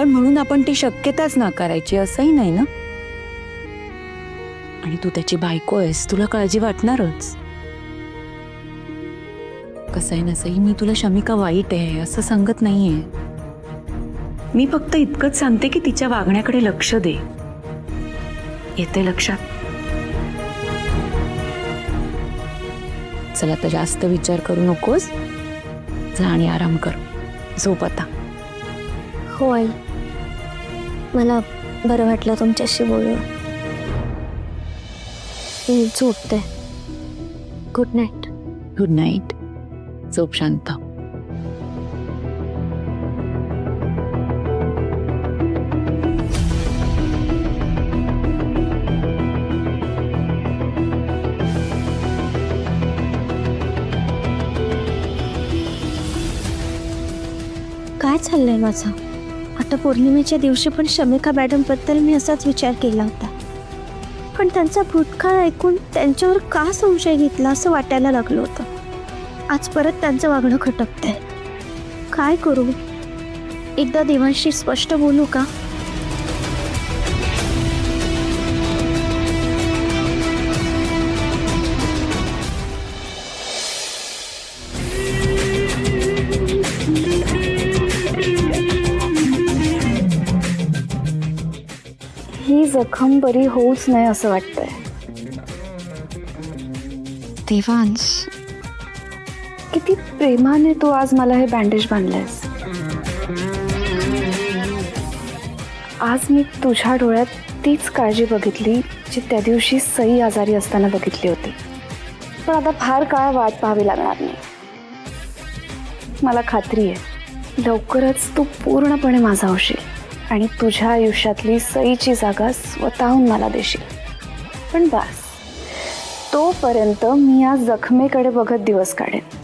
पण म्हणून आपण ती शक्यताच नाकारायची असंही नाही ना. आणि तू त्याची बायको आहेस, तुला काळजी वाटणारच. कसं आहे ना सई, मी तुला शमिका वाईट आहे असं सांगत नाहीये. मी फक्त इतकंच सांगते की तिच्या वागण्याकडे लक्ष दे. येते लक्षात? चला आता जास्त विचार करू नकोस, जा आणि आराम कर, झोप आता. हो आई, मला बरं वाटलं तुमच्याशी बोलून. मी झोपते. Good night. गुड नाईट, झोप शांत. काय चाललंय माझं आता? पौर्णिमेच्या दिवशी पण शमिका मॅडमबद्दल मी असाच विचार केला होता, पण त्यांचा भूतकाळ ऐकून त्यांच्यावर का संशय घेतला असं वाटायला लागलं होतं. आज परत त्यांचं वागणं खटकतंय. काय करू? एकदा देवांशी स्पष्ट बोलू का? ही जखम बरी होऊच नाही असं वाटतंय. देवांश, किती प्रेमाने तू आज मला हे बँडेज बांधलंयस. आज मी तुझ्या डोळ्यात तीच काळजी बघितली जी त्या दिवशी सई आजारी असताना बघितली होती. पण आता फार काळ वाट पाहावी लागणार नाही. मला खात्री आहे लवकरच तू पूर्णपणे माझा होशील आणि तुझ्या आयुष्यातली सईची जागा स्वतःहून मला देशील. पण बस, तोपर्यंत मी या जखमेकडे बघत दिवस काढेन.